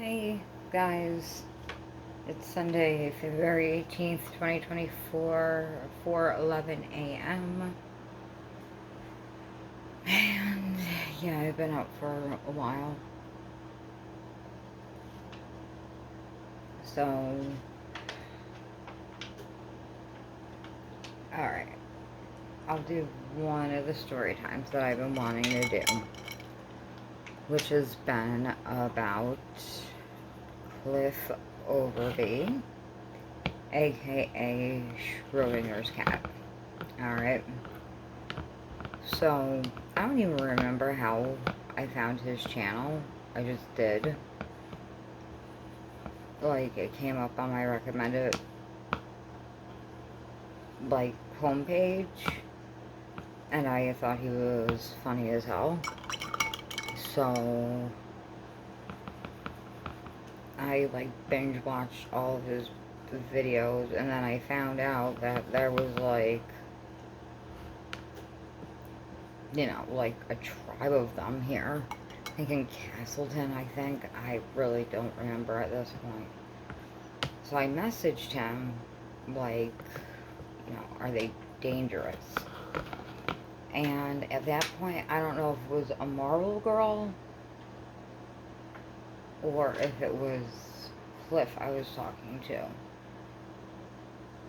Hey guys, it's Sunday, February 18th, 2024, 4:11 a.m. And yeah, I've been up for a while. So, alright, I'll do one of the story times that I've been wanting to do, which has been about Cliff Overby, aka Schrodinger's cat. Alright. So, I don't even remember how I found his channel. I just did. Like, it came up on my recommended, like, homepage. And I thought he was funny as hell. So, I, like, binge watched all of his videos. And then I found out that there was, like, you know, like a tribe of them here. I think in Castleton, I think. I really don't remember at this point. So I messaged him, like, you know, are they dangerous? And at that point, I don't know if it was a Marvel girl or if it was Cliff I was talking to.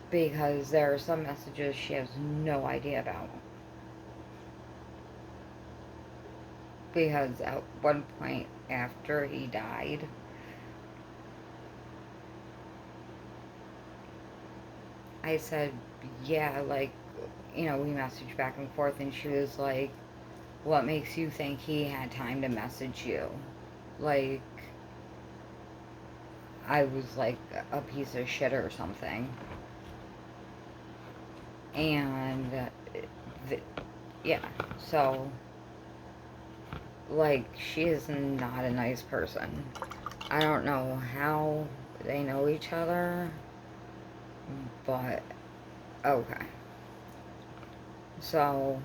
Because there are some messages she has no idea about. Because at one point after he died, I said, yeah, like, you know, we messaged back and forth, and she was like, what makes you think he had time to message you? Like, I was like a piece of shit or something. And, yeah, so, like, she is not a nice person. I don't know how they know each other, but, okay. So,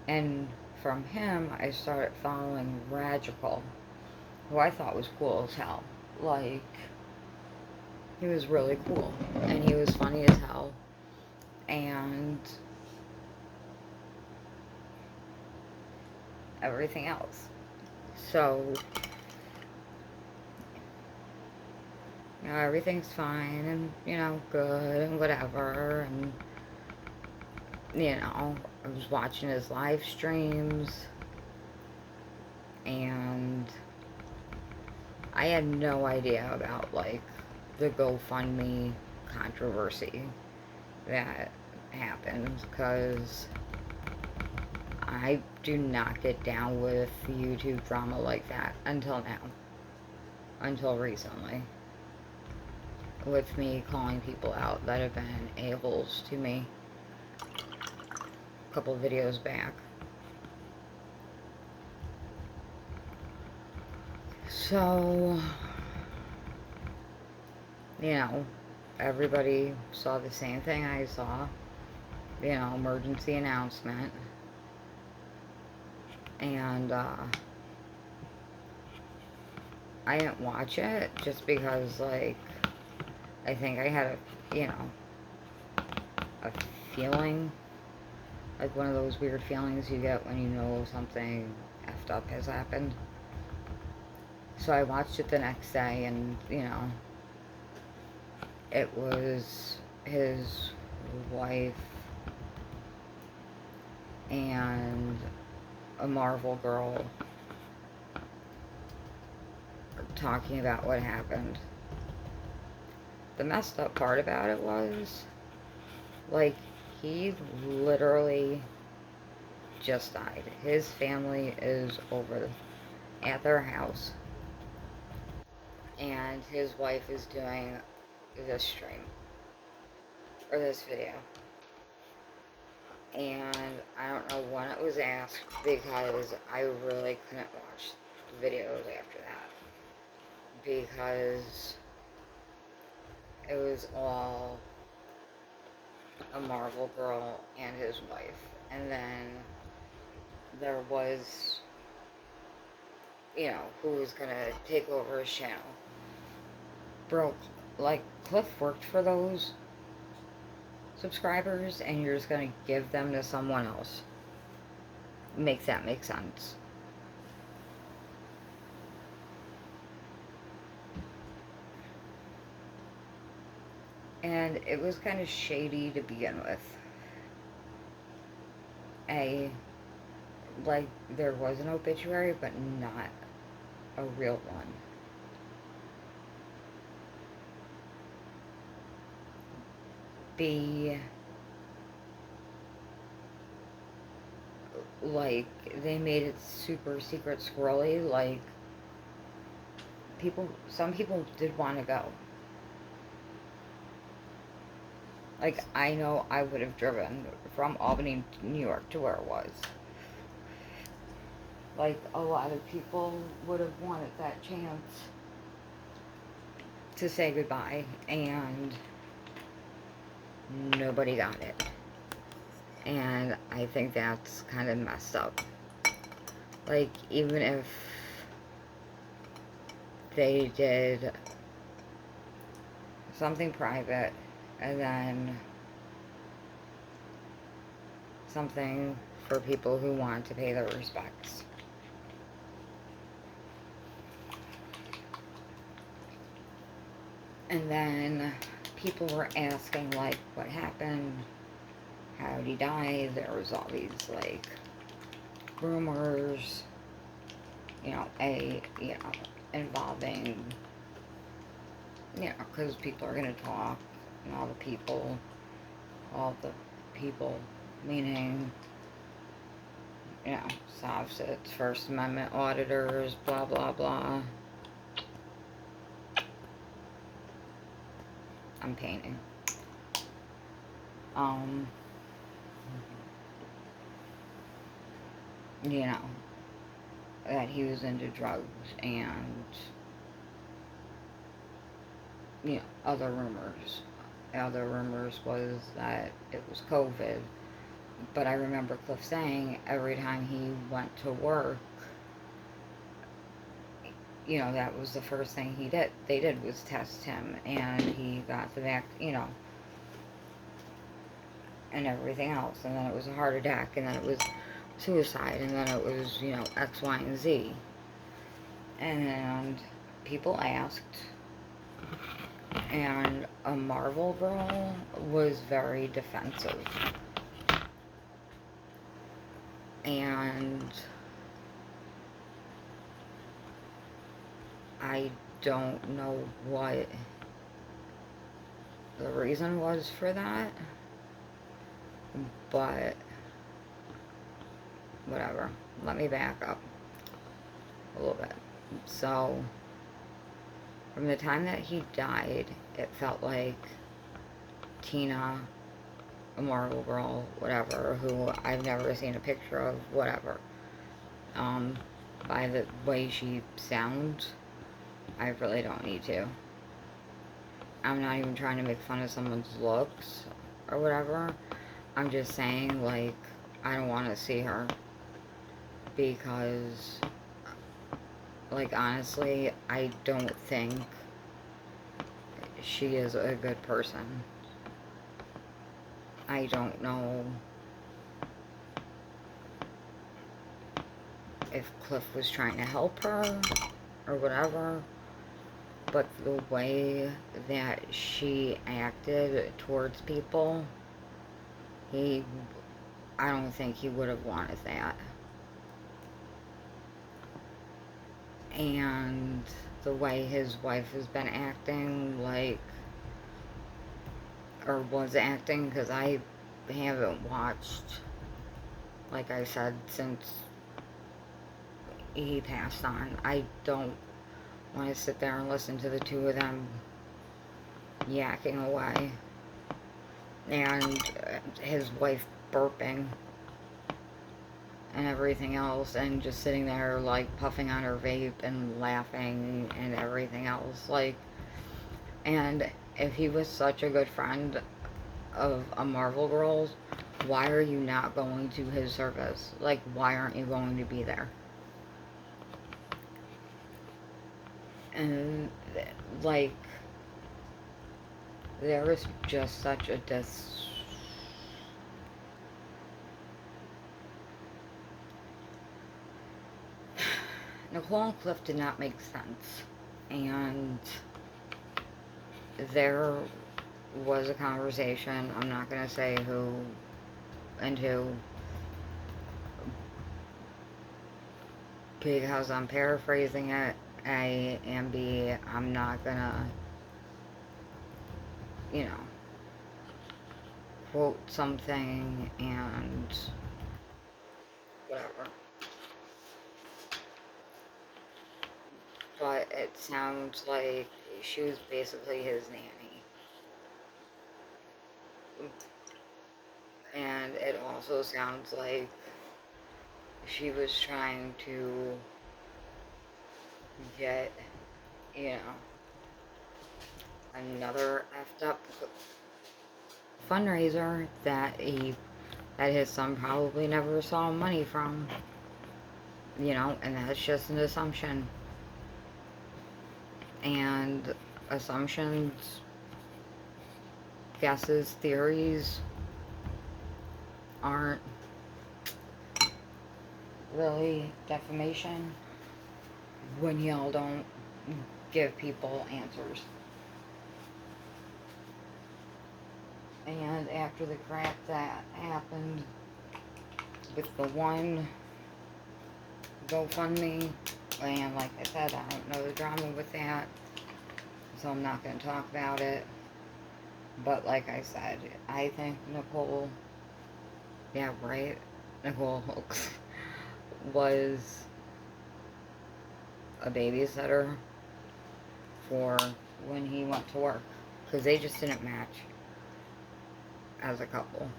and from him, I started following Radical, who I thought was cool as hell. Like, he was really cool, and he was funny as hell, and everything else. So, you know, everything's fine, and, you know, good, and whatever, and, you know, I was watching his live streams, and I had no idea about, like, the GoFundMe controversy that happened, because I do not get down with YouTube drama like that until now. Until recently. With me calling people out that have been a-holes to me a couple videos back. So, you know, everybody saw the same thing I saw. You know, emergency announcement. And, I didn't watch it just because, like, I think I had a, you know, a feeling, like one of those weird feelings you get when you know something effed up has happened. So I watched it the next day, and, you know, it was his wife and a Marvel girl talking about what happened. The messed up part about it was, like, he literally just died. His family is over at their house, and his wife is doing this stream, or this video. And I don't know when it was asked, because I really couldn't watch the videos after that, because it was all a Marvel girl and his wife. And then there was, you know, who was gonna take over his channel. Bro, like, Cliff worked for those subscribers, and you're just gonna give them to someone else. Makes that make sense? And it was kind of shady to begin with. Like, there was an obituary, but not a real one. B, like, they made it super secret squirrely. Like, some people did want to go. Like, I know I would have driven from Albany, New York to where it was. Like, a lot of people would have wanted that chance to say goodbye, and nobody got it. And I think that's kind of messed up. Like, even if they did something private and then something for people who want to pay their respects. And then people were asking, like, what happened? How did he die? There was all these, like, rumors, you know, involving, you know, because people are going to talk, and all the people, meaning, you know, Sovsits, First Amendment auditors, blah, blah, blah. I'm painting. You know, that he was into drugs and, you know, other rumors. Other rumors was that it was COVID. But I remember Cliff saying every time he went to work, you know, that was the first thing they did was test him, and he got the you know, and everything else, and then it was a heart attack, and then it was suicide, and then it was, you know, X, Y, and Z. And people asked, and a Marvel girl was very defensive. And I don't know what the reason was for that, but whatever. Let me back up a little bit. So, from the time that he died, it felt like Tina, a Marvel girl, whatever, who I've never seen a picture of, whatever, by the way she sounds, I really don't need to. I'm not even trying to make fun of someone's looks or whatever. I'm just saying, like, I don't want to see her. Because, like, honestly, I don't think she is a good person. I don't know if Cliff was trying to help her or whatever, but the way that she acted towards people, I don't think he would have wanted that. And the way his wife has been acting, like, or was acting, because I haven't watched, like I said, since he passed on. I don't want to sit there and listen to the two of them yakking away, and his wife burping and everything else, and just sitting there, like, puffing on her vape and laughing and everything else, like, and if he was such a good friend of a Marvel girl's, Why are you not going to his service? Like, why aren't you going to be there? And, like, there is just such a Nicole and Cliff did not make sense. And there was a conversation, I'm not going to say who and who, because I'm paraphrasing it, A, and B, I'm not going to, you know, quote something and whatever. But it sounds like she was basically his nanny. And it also sounds like she was trying to get, you know, another effed up fundraiser that his son probably never saw money from, you know, and that's just an assumption. And assumptions, guesses, theories aren't really defamation when y'all don't give people answers. And after the crap that happened with the one GoFundMe, and like I said, I don't know the drama with that, so I'm not going to talk about it. But like I said, I think Nicole, yeah, right, Nicole Hooks was a babysitter for when he went to work, because they just didn't match as a couple.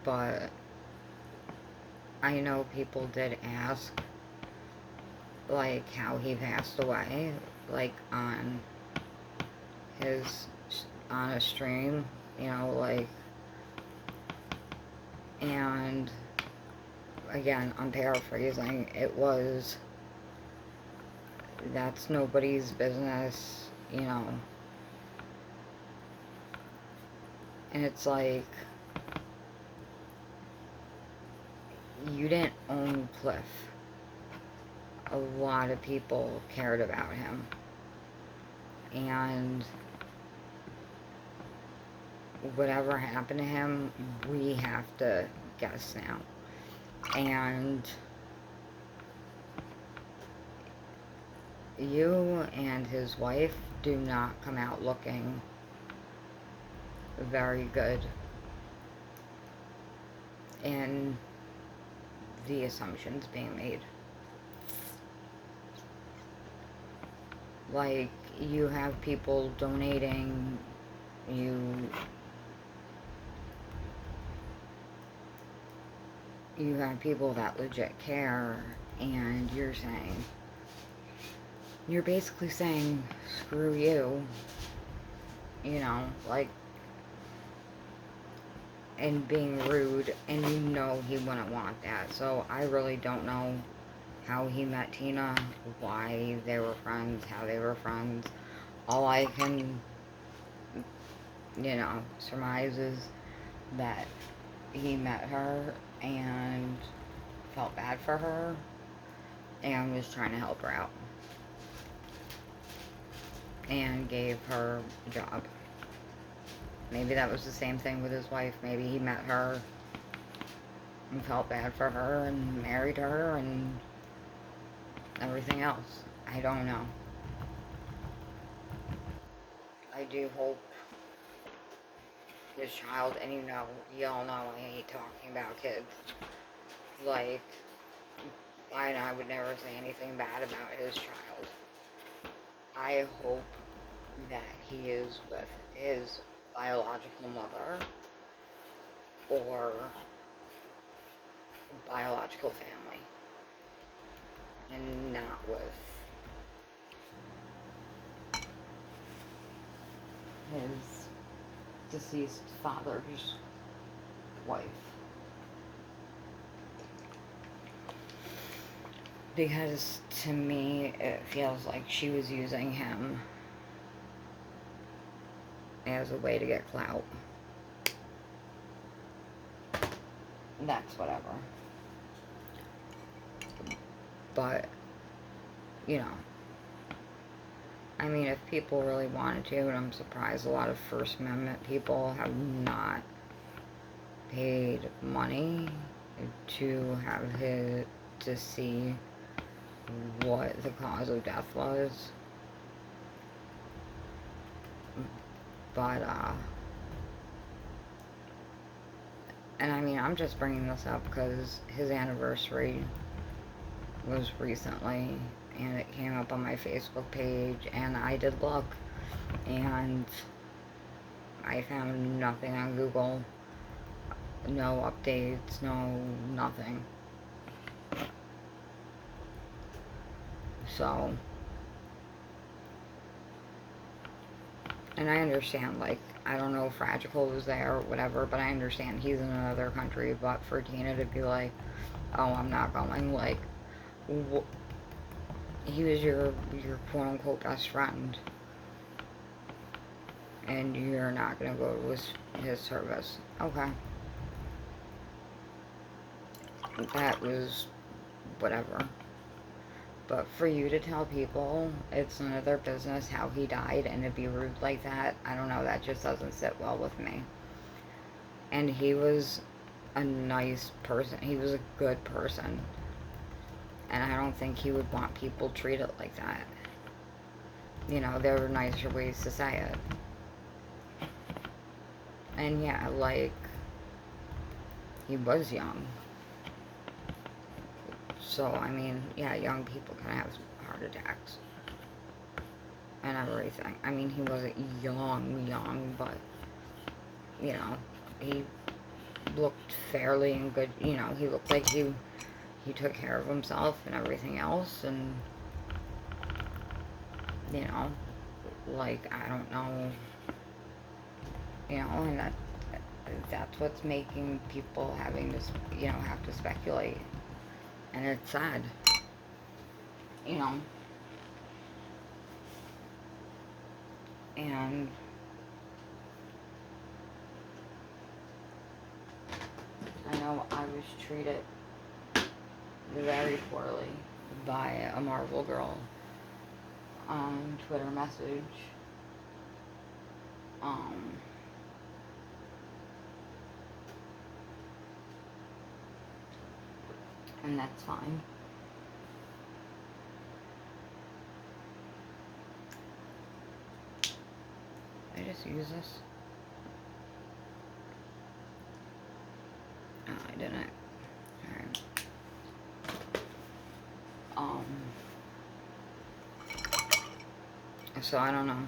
But I know people did ask, like, how he passed away, like, on a stream, you know, like, and again, I'm paraphrasing, it was, that's nobody's business, you know, and it's like, you didn't own Cliff. A lot of people cared about him, and whatever happened to him, we have to guess now. And you and his wife do not come out looking very good in the assumptions being made. Like, you have people donating, you have people that legit care, and you're basically saying, screw you, you know, like, and being rude, and you know he wouldn't want that. So I really don't know how he met Tina, why they were friends, how they were friends. All I can, you know, surmise is that he met her and felt bad for her and was trying to help her out and gave her a job. Maybe that was the same thing with his wife. Maybe he met her and felt bad for her and married her and everything else. I don't know. I do hope his child, and y'all know I hate talking about kids. Like, I would never say anything bad about his child. I hope that he is with his biological mother or biological family, and not with his deceased father's wife. Because to me, it feels like she was using him as a way to get clout. That's whatever. But, you know, I mean, if people really wanted to, and I'm surprised a lot of First Amendment people have not paid money to see what the cause of death was. But, and I mean, I'm just bringing this up because his anniversary was recently, and it came up on my Facebook page, and I did look, and I found nothing on Google, no updates, no nothing. So, and I understand, like, I don't know if Radical was there or whatever, but I understand he's in another country. But for Tina to be like, oh, I'm not going, like, he was your quote-unquote best friend, and you're not gonna go to his service. Okay. That was whatever. But for you to tell people it's none of their business how he died and to be rude like that, I don't know, that just doesn't sit well with me. And he was a nice person. He was a good person. And I don't think he would want people treated like that. You know, there were nicer ways to say it. And yeah, like, he was young. So, I mean, yeah, young people can have heart attacks. And everything. I mean, he wasn't young, but, you know, he looked fairly in good, you know, he looked like he took care of himself and everything else, and, you know, like, I don't know, you know, and that's what's making people having to, you know, have to speculate. And it's sad, you know, and I know I was treated very poorly by a Marvel girl on Twitter message. And that's fine. I just use this. Oh, I didn't. Alright. So I don't know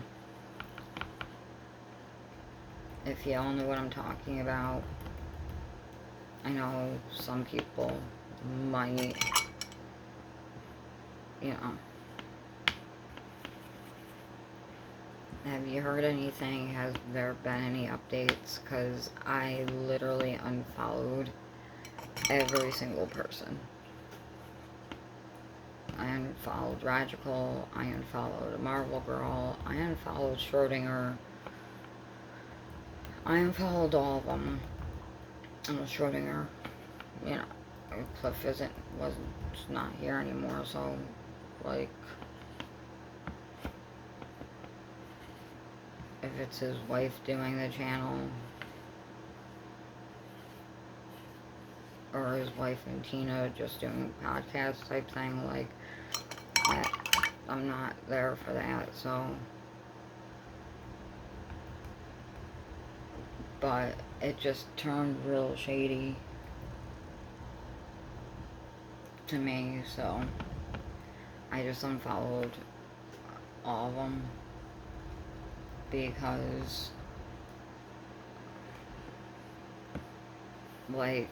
if y'all know what I'm talking about. I know some people might, you know. Have you heard anything? Has there been any updates? Because I literally unfollowed every single person. I unfollowed Radical, I unfollowed a Marvel girl, I unfollowed Schrodinger, I unfollowed all of them. And Schrodinger, you know, Cliff was not here anymore, so, like, if it's his wife doing the channel, or his wife and Tina just doing a podcast type thing, like, I'm not there for that, so. But it just turned real shady to me, so I just unfollowed all of them because, like,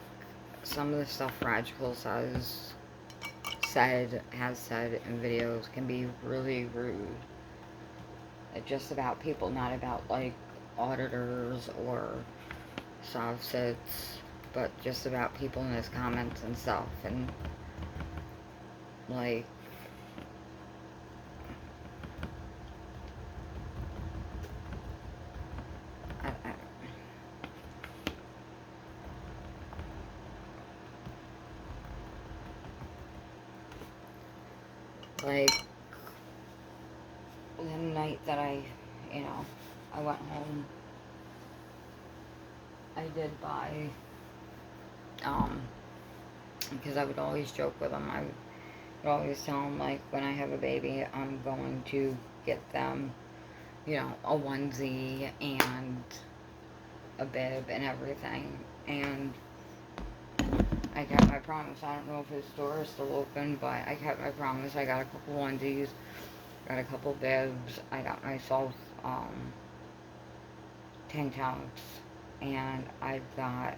some of the stuff Radical has said in videos can be really rude. It's just about people, not about, like, auditors or sits, but just about people in his comments and stuff. And, like, I, like, the night that I went home, I did buy, because I would always joke with him. I would always tell him, like, when I have a baby, I'm going to get them, a onesie and a bib and everything. And I kept my promise. I don't know if his store is still open, but I kept my promise. I got a couple onesies, got a couple bibs. I got myself, tank tops, and I got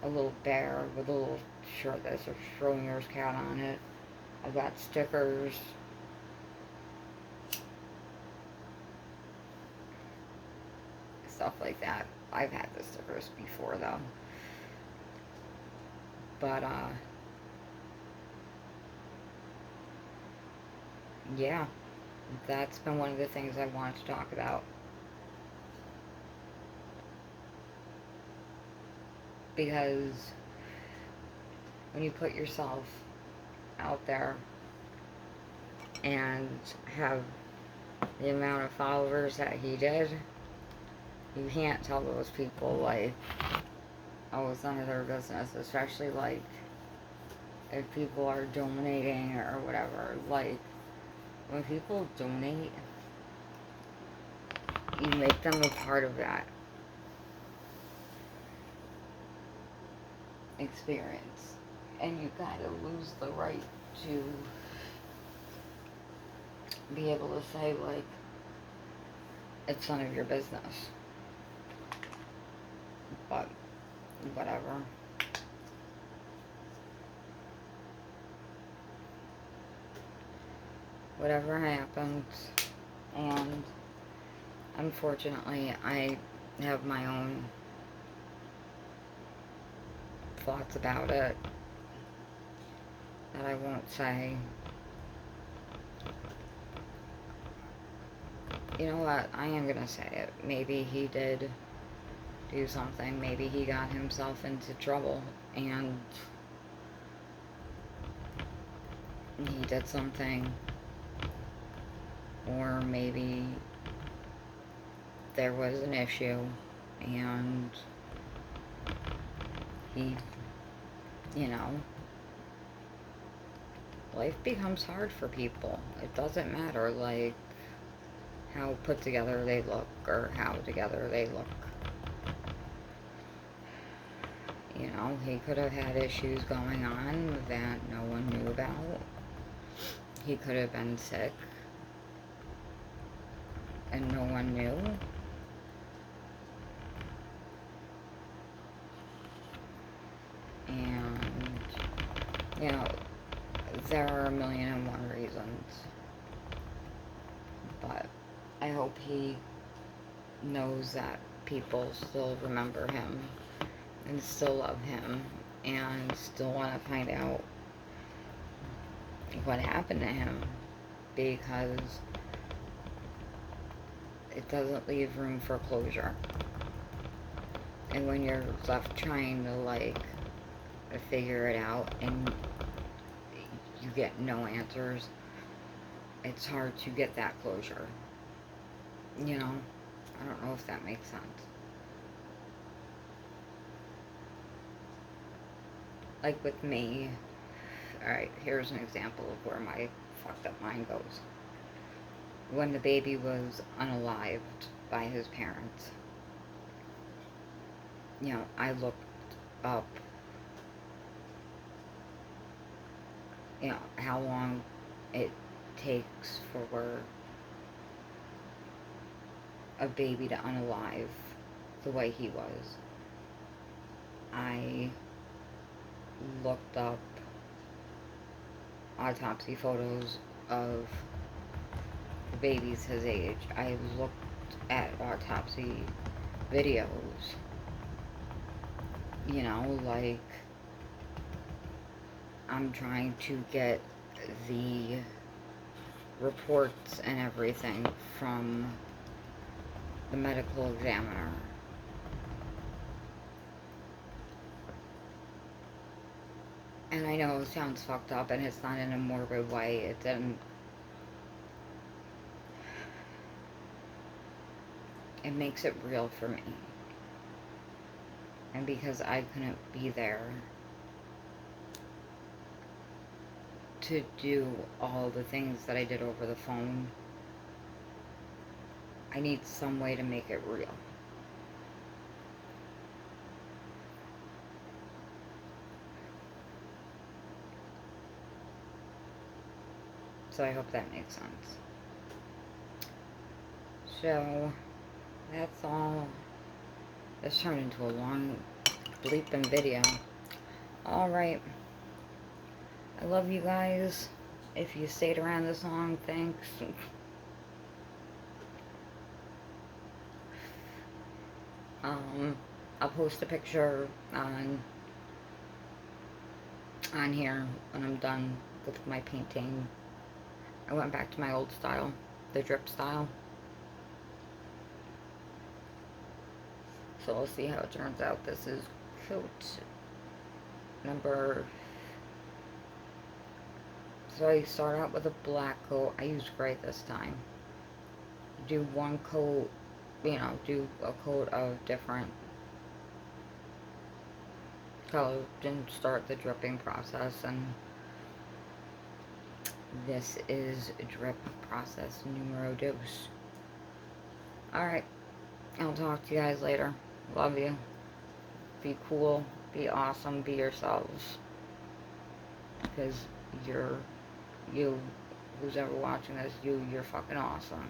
a little bear with a little shirt that says Schrodinger's cat on it. I've got stickers. Stuff like that. I've had the stickers before, though. But, yeah. That's been one of the things I wanted to talk about. Because when you put yourself out there and have the amount of followers that he did, you can't tell those people, like, oh, it's none of their business. Especially, like, if people are donating or whatever. Like, when people donate, you make them a part of that experience. And you kind of lose the right to be able to say, like, it's none of your business. But, whatever. Whatever happens. And, unfortunately, I have my own thoughts about it that I won't say. You know what? I am gonna say it. Maybe he did do something. Maybe he got himself into trouble and he did something. Or maybe there was an issue and he, life becomes hard for people. It doesn't matter, like, how put together they look or how together they look. He could have had issues going on that no one knew about. He could have been sick and no one knew. And, there are 1,000,001 reasons. But I hope he knows that people still remember him and still love him and still want to find out what happened to him, because it doesn't leave room for closure. And when you're left trying to, like, figure it out and you get no answers, it's hard to get that closure. I don't know if that makes sense. Like with me, alright, here's an example of where my fucked up mind goes. When the baby was unalived by his parents, I looked up, how long it takes for a baby to unalive the way he was. I looked up autopsy photos of the babies his age. I looked at autopsy videos. You know, like, I'm trying to get the reports and everything from the medical examiner. And I know it sounds fucked up and it's not in a morbid way. It didn't. It makes it real for me. And because I couldn't be there to do all the things that I did over the phone, I need some way to make it real. So I hope that makes sense. So, that's all. This turned into a long bleeping video. Alright. I love you guys. If you stayed around this long, thanks. I'll post a picture on here when I'm done with my painting. I went back to my old style, the drip style. So we'll see how it turns out. This is coat number. So I start out with a black coat. I use gray this time. Do one coat, you know, do a coat of different color, then start the dripping process. And this is drip process numero dos. Alright, I'll talk to you guys later. Love you. Be cool, be awesome, be yourselves. Because you're, who's ever watching this, you're fucking awesome.